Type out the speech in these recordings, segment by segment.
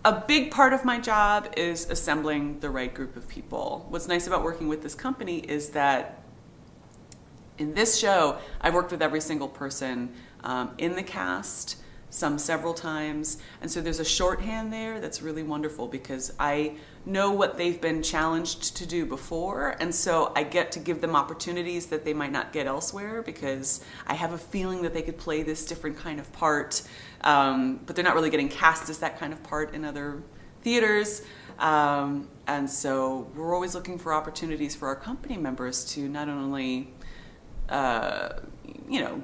a big part of my job is assembling the right group of people. What's nice about working with this company is that in this show, I've worked with every single person in the cast, some several times. And so there's a shorthand there that's really wonderful because I know what they've been challenged to do before. And so I get to give them opportunities that they might not get elsewhere because I have a feeling that they could play this different kind of part. But they're not really getting cast as that kind of part in other theaters. And so we're always looking for opportunities for our company members to not only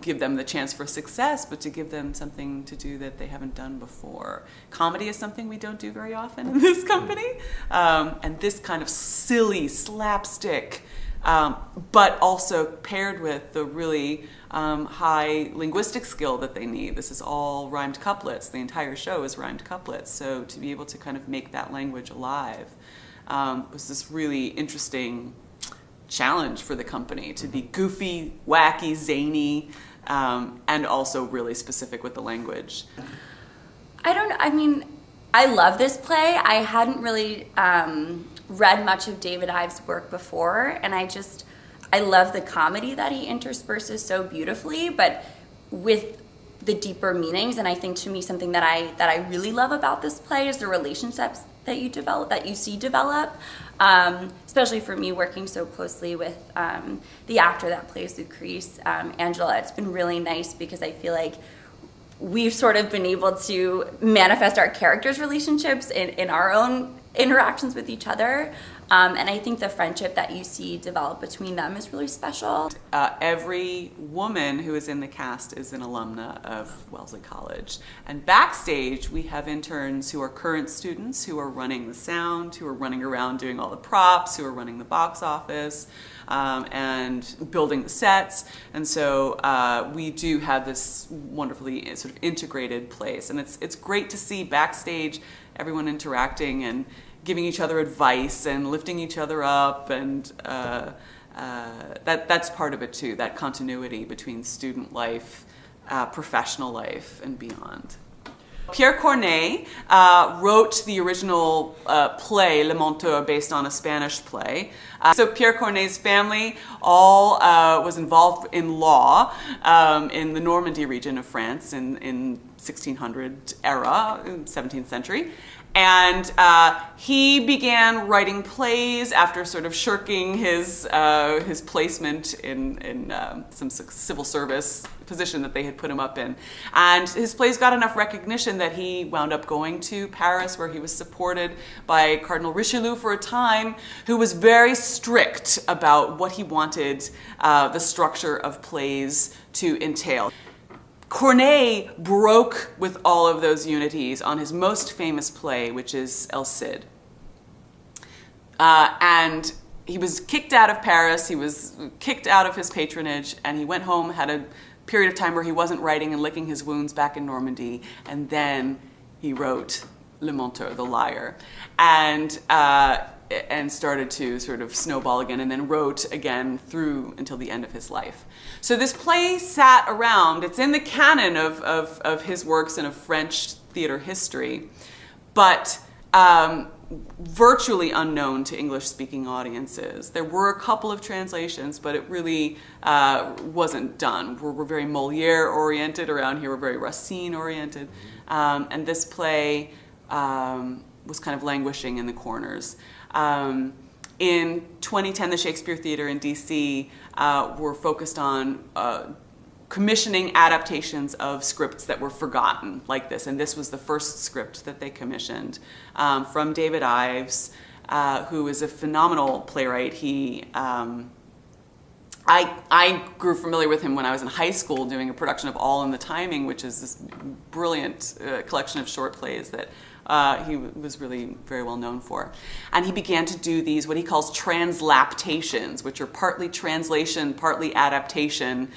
give them the chance for success, but to give them something to do that they haven't done before. Comedy is something we don't do very often in this company. And this kind of silly slapstick, but also paired with the really high linguistic skill that they need. This is all rhymed couplets. The entire show is rhymed couplets. So to be able to kind of make that language alive was this really interesting challenge for the company to be goofy, wacky, zany, and also really specific with the language. I love this play. I hadn't really read much of David Ives' work before, and I love the comedy that he intersperses so beautifully, but with the deeper meanings. And I think to me something that I really love about this play is the relationships that you see develop. Especially for me working so closely with the actor that plays Clarice, Angela. It's been really nice because I feel like we've sort of been able to manifest our characters' relationships in our own interactions with each other. And I think the friendship that you see develop between them is really special. Every woman who is in the cast is an alumna of Wellesley College. And backstage, we have interns who are current students, who are running the sound, who are running around doing all the props, who are running the box office, and building the sets. And so we do have this wonderfully sort of integrated place. And it's great to see backstage everyone interacting and giving each other advice and lifting each other up, and that's part of it too, that continuity between student life, professional life, and beyond. Pierre Corneille wrote the original play, Le Menteur, based on a Spanish play. So Pierre Corneille's family all was involved in law in the Normandy region of France in 1600 era, 17th century. And he began writing plays after sort of shirking his placement in some civil service position that they had put him up in. And his plays got enough recognition that he wound up going to Paris, where he was supported by Cardinal Richelieu for a time, who was very strict about what he wanted the structure of plays to entail. Corneille broke with all of those unities on his most famous play, which is El Cid. And he was kicked out of Paris, he was kicked out of his patronage, and he went home, had a period of time where he wasn't writing and licking his wounds back in Normandy, and then he wrote Le Menteur, The Liar. And started to sort of snowball again, and then wrote again through until the end of his life. So this play sat around, it's in the canon of his works and of French theater history, but virtually unknown to English-speaking audiences. There were a couple of translations, but it really wasn't done. We're very Molière-oriented around here, we're very Racine-oriented, and this play was kind of languishing in the corners. In 2010, the Shakespeare Theatre in DC were focused on commissioning adaptations of scripts that were forgotten like this, and this was the first script that they commissioned from David Ives, who is a phenomenal playwright. I grew familiar with him when I was in high school doing a production of All in the Timing, which is this brilliant collection of short plays that he was really very well known for. And he began to do these, what he calls translaptations, which are partly translation, partly adaptation,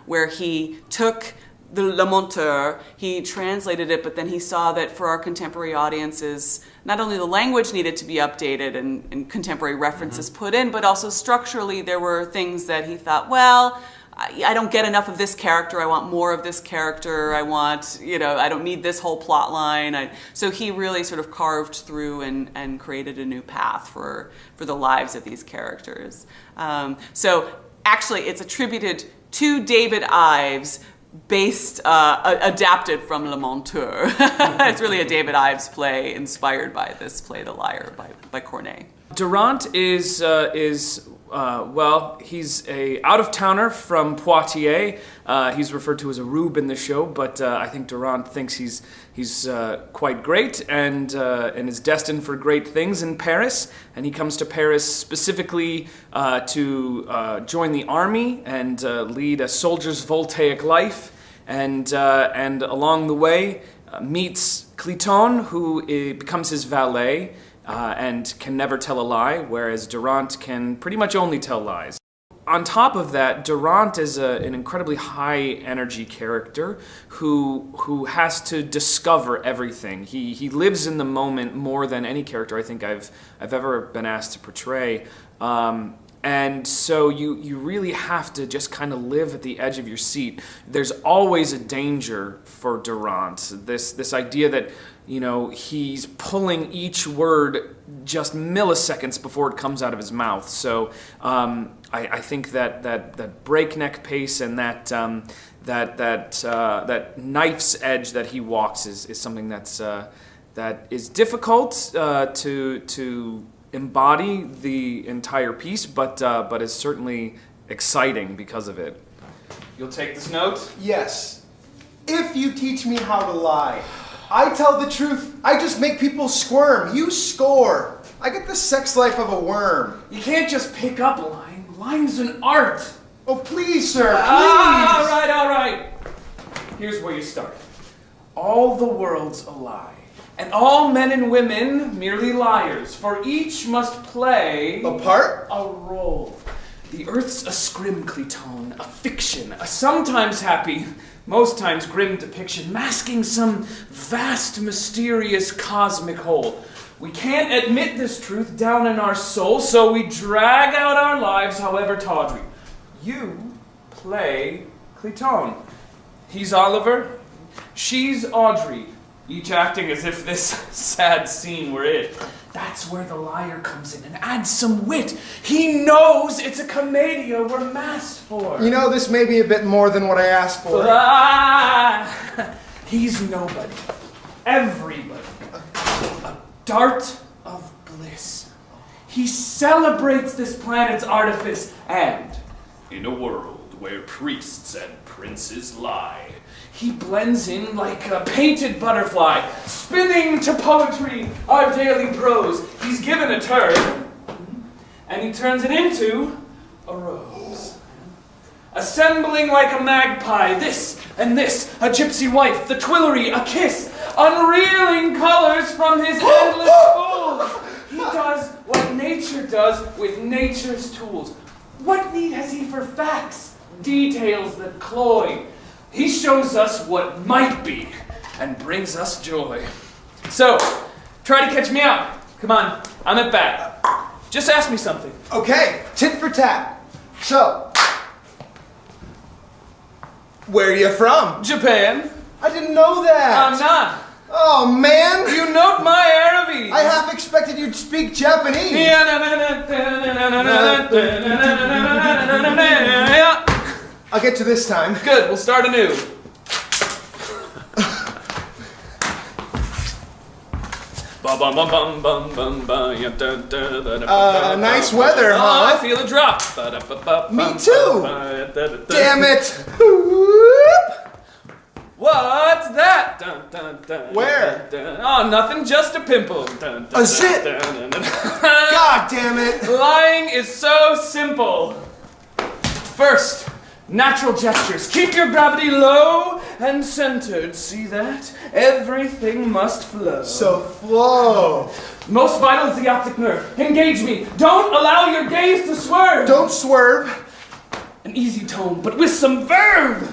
where he took the Le Menteur, he translated it, but then he saw that for our contemporary audiences, not only the language needed to be updated and contemporary references put in, but also structurally there were things that he thought, well, I don't get enough of this character. I want more of this character. I want, I don't need this whole plot line. So he really sort of carved through and created a new path for the lives of these characters. So actually, it's attributed to David Ives, adapted from Le Menteur. It's really a David Ives play inspired by this play, The Liar, by Corneille. Dorante is he's a out-of-towner from Poitiers. He's referred to as a rube in the show, but I think Dorante thinks he's quite great and is destined for great things in Paris. And he comes to Paris specifically to join the army and lead a soldier's voltaic life. And along the way meets Cliton, who becomes his valet. And can never tell a lie, whereas Dorante can pretty much only tell lies. On top of that, Dorante is an incredibly high-energy character who has to discover everything. He lives in the moment more than any character I think I've ever been asked to portray. And so you really have to just kind of live at the edge of your seat. There's always a danger for Dorante. This idea that, he's pulling each word just milliseconds before it comes out of his mouth. So I think that breakneck pace and that knife's edge that he walks is something that is difficult to embody the entire piece, but is certainly exciting because of it. You'll take this note? Yes. If you teach me how to lie, I tell the truth, I just make people squirm. You score. I get the sex life of a worm. You can't just pick up lying. Lying's an art. Oh, please, sir, please. All right. Here's where you start. All the world's a lie. And all men and women merely liars, for each must play a part? A role. The earth's a scrim, Cliton, a fiction, a sometimes happy, most times grim depiction, masking some vast, mysterious cosmic whole. We can't admit this truth down in our soul, so we drag out our lives however tawdry. You play Cliton. He's Oliver, she's Audrey. Each acting as if this sad scene were it. That's where the liar comes in and adds some wit. He knows it's a commedia we're masked for. This may be a bit more than what I asked for. He's nobody. Everybody. A dart of bliss. He celebrates this planet's artifice and, in a world where priests and princes lie, he blends in like a painted butterfly, spinning to poetry our daily prose. He's given a turn, and he turns it into a rose. Assembling like a magpie, this and this, a gypsy wife, the Tuileries, a kiss, unreeling colors from his endless schools. He does what nature does with nature's tools. What need has he for facts, details that cloy? He shows us what might be and brings us joy. So, try to catch me out. Come on, I'm at bat. Just ask me something. Okay, tit for tat. So, where are you from? Japan. I didn't know that. I'm not. Oh, man. You note my Arabic. I half expected you'd speak Japanese. I'll get to this time. Good, we'll start anew. Nice weather, huh? Oh, I feel a drop. Me too. Damn it. What's that? Where? Oh, nothing, just a pimple. A zit. God damn it. Lying is so simple. First, natural gestures. Keep your gravity low and centered. See that? Everything must flow. So flow. Most vital is the optic nerve. Engage me. Don't allow your gaze to swerve. Don't swerve. An easy tone, but with some verve.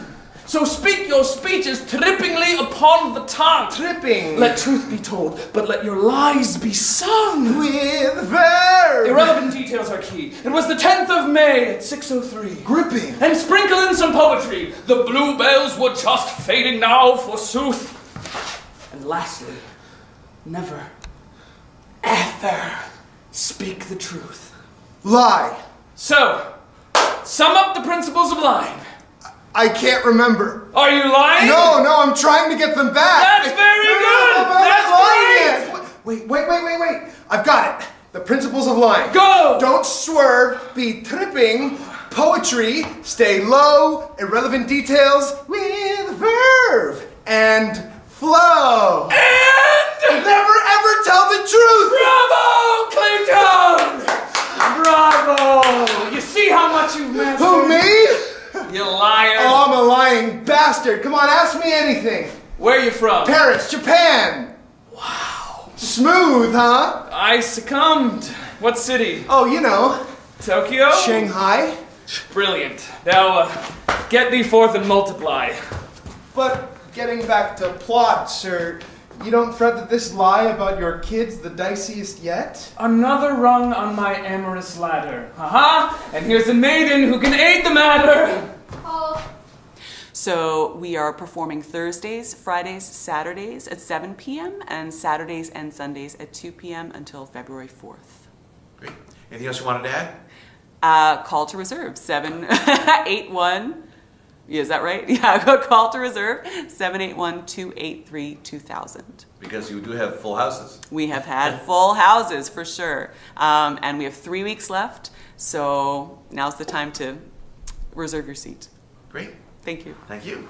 So speak your speeches trippingly upon the tongue. Tripping. Let truth be told, but let your lies be sung. With verb. Irrelevant details are key. It was the 10th of May at 6:03. Gripping. And sprinkle in some poetry. The bluebells were just fading now, forsooth. And lastly, never, ever speak the truth. Lie. So, sum up the principles of lying. I can't remember. Are you lying? No, I'm trying to get them back. That's very good. But I'm That's not lying great. yet. Wait. I've got it. The principles of lying. Go. Don't swerve, be tripping, poetry, stay low, irrelevant details with verve, and flow. And Never ever tell the truth. bravo, Clayton! Bravo! You see how much you've mastered? Who, me? You liar. Oh, I'm a lying bastard. Come on, ask me anything. Where are you from? Paris, Japan. Wow. Smooth, huh? I succumbed. What city? Oh, you know, Tokyo? Shanghai. Brilliant. Now, get thee forth and multiply. But getting back to plot, sir, you don't fret that this lie about your kid's the diciest yet? Another rung on my amorous ladder. Haha! And here's a maiden who can aid the matter. So we are performing Thursdays, Fridays, Saturdays at 7 p.m. and Saturdays and Sundays at 2 p.m. until February 4th. Great. Anything else you wanted to add? Call to reserve, 781. Yeah, is that right? Yeah, call to reserve, 781-283-2000. Because you do have full houses. We have had full houses for sure. And we have 3 weeks left. So now's the time to reserve your seat. Great. Thank you. Thank you.